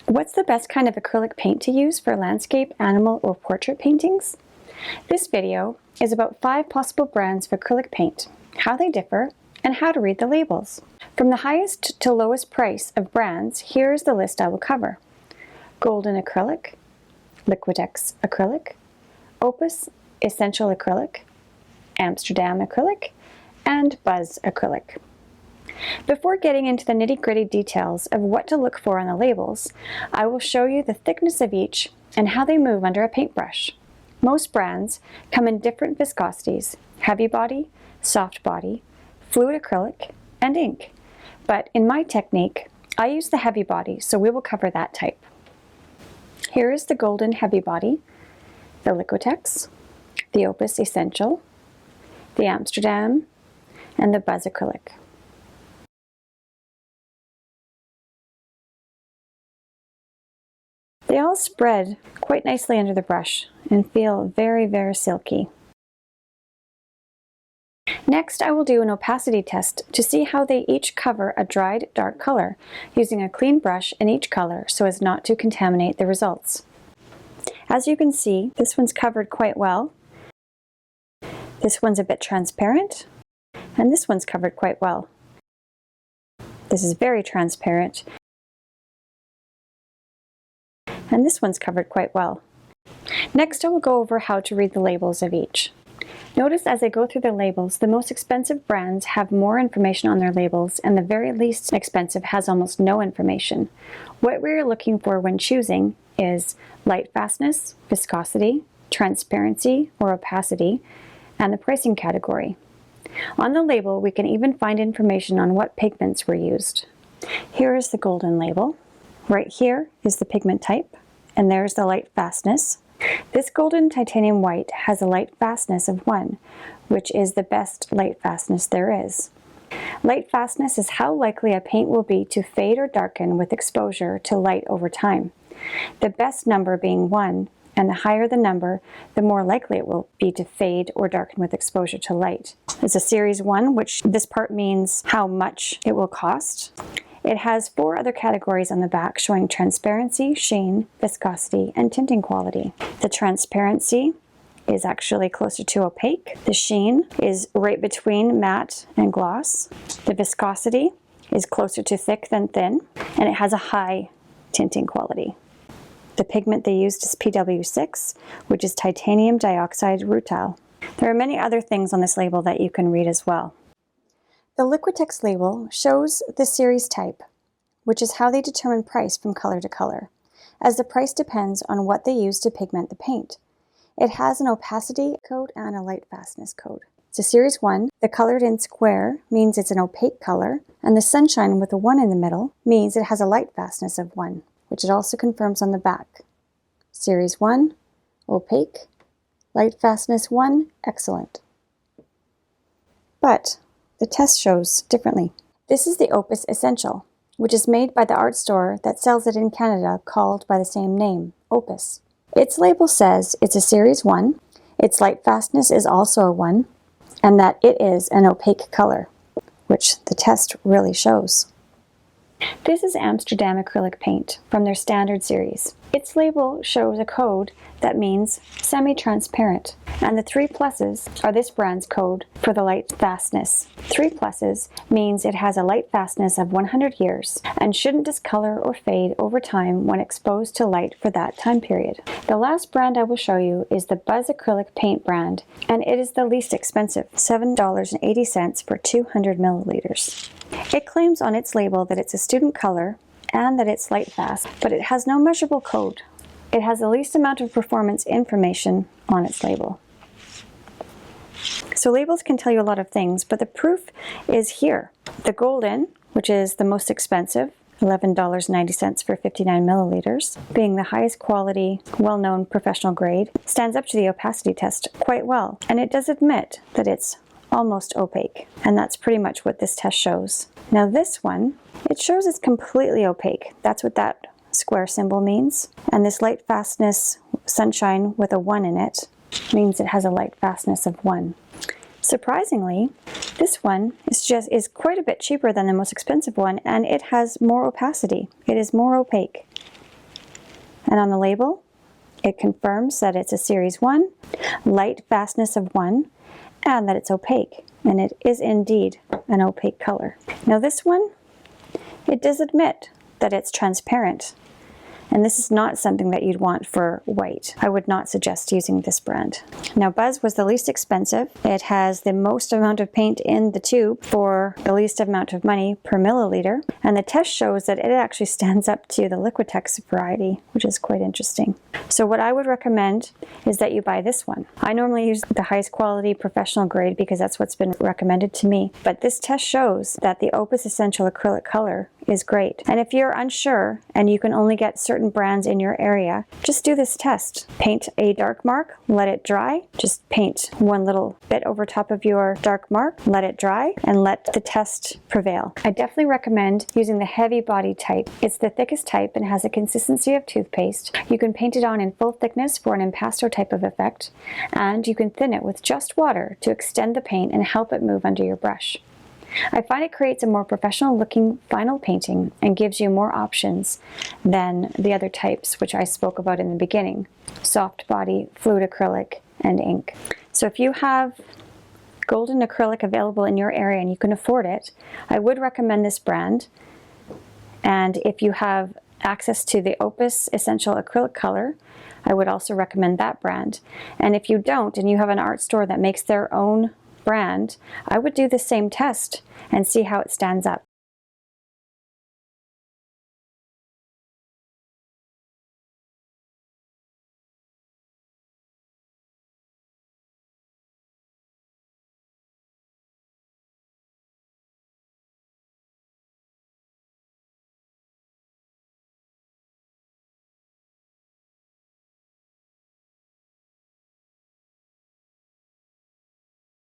What's the best kind of acrylic paint to use for landscape, animal, or portrait paintings? This video is about 5 possible brands of acrylic paint, how they differ, and how to read the labels. From the highest to lowest price of brands, here is the list I will cover. Golden Acrylic, Liquitex Acrylic, Opus Essential Acrylic, Amsterdam Acrylic, and Buzz Acrylic. Before getting into the nitty-gritty details of what to look for on the labels, I will show you the thickness of each and how they move under a paintbrush. Most brands come in different viscosities: heavy body, soft body, fluid acrylic, and ink. But in my technique, I use the heavy body, so we will cover that type. Here is the Golden Heavy Body, the Liquitex, the Opus Essential, the Amsterdam, and the Buzz Acrylic. They all spread quite nicely under the brush and feel very, very silky. Next, I will do an opacity test to see how they each cover a dried dark color, using a clean brush in each color so as not to contaminate the results. As you can see, this one's covered quite well. This one's a bit transparent, and this one's covered quite well. This is very transparent, and this one's covered quite well. Next, I will go over how to read the labels of each. Notice as I go through the labels, the most expensive brands have more information on their labels, and the very least expensive has almost no information. What we're looking for when choosing is light fastness, viscosity, transparency or opacity, and the pricing category. On the label, we can even find information on what pigments were used. Here is the golden label. Right here is the pigment type, and there's the light fastness. This golden titanium white has a light fastness of 1, which is the best light fastness there is. Light fastness is how likely a paint will be to fade or darken with exposure to light over time. The best number being 1, and the higher the number, the more likely it will be to fade or darken with exposure to light. It's a series 1, which this part means how much it will cost. It has 4 other categories on the back showing transparency, sheen, viscosity, and tinting quality. The transparency is actually closer to opaque. The sheen is right between matte and gloss. The viscosity is closer to thick than thin, and it has a high tinting quality. The pigment they used is PW6, which is titanium dioxide rutile. There are many other things on this label that you can read as well. The Liquitex label shows the series type, which is how they determine price from color to color, as the price depends on what they use to pigment the paint. It has an opacity code and a light fastness code. It's a series 1. The colored in square means it's an opaque color, and the sunshine with a 1 in the middle means it has a light fastness of 1, which it also confirms on the back. Series 1, opaque, light fastness 1, excellent. But the test shows differently. This is the Opus Essential, which is made by the art store that sells it in Canada called by the same name, Opus. Its label says it's a series 1, its light fastness is also a 1, and that it is an opaque color, which the test really shows. This is Amsterdam acrylic paint from their standard series. Its label shows a code that means semi-transparent, and the 3 pluses are this brand's code for the light fastness. 3 pluses means it has a light fastness of 100 years and shouldn't discolor or fade over time when exposed to light for that time period. The last brand I will show you is the Buzz acrylic paint brand, and it is the least expensive, $7.80 for 200 milliliters. It claims on its label that it's a student color and that it's light fast, but it has no measurable code. It has the least amount of performance information on its label. So labels can tell you a lot of things, but the proof is here. The golden, which is the most expensive, $11.90 for 59 milliliters, being the highest quality, well-known professional grade, stands up to the opacity test quite well, and it does admit that it's almost opaque, and that's pretty much what this test shows. Now this one, it shows it's completely opaque. That's what that square symbol means, and this light fastness sunshine with a 1 in it means it has a light fastness of 1. Surprisingly, this one is quite a bit cheaper than the most expensive one, and it has more opacity. It is more opaque. And on the label, it confirms that it's a Series 1, light fastness of 1, and that it's opaque. And it is indeed an opaque color. Now this one, it does admit that it's transparent. And this is not something that you'd want for white. I would not suggest using this brand. Now Buzz was the least expensive. It has the most amount of paint in the tube for the least amount of money per milliliter. And the test shows that it actually stands up to the Liquitex variety, which is quite interesting. So what I would recommend is that you buy this one. I normally use the highest quality professional grade because that's what's been recommended to me. But this test shows that the Opus Essential Acrylic color is great. And if you're unsure and you can only get certain brands in your area, just do this test. Paint a dark mark, let it dry. Just paint one little bit over top of your dark mark, let it dry, and let the test prevail. I definitely recommend using the heavy body type. It's the thickest type and has a consistency of toothpaste. You can paint it on in full thickness for an impasto type of effect, and you can thin it with just water to extend the paint and help it move under your brush. I find it creates a more professional looking final painting and gives you more options than the other types which I spoke about in the beginning: soft body, fluid acrylic, and ink. So if you have golden acrylic available in your area and you can afford it, I would recommend this brand. And if you have access to the Opus Essential Acrylic color, I would also recommend that brand. And if you don't and you have an art store that makes their own brand, I would do the same test and see how it stands up.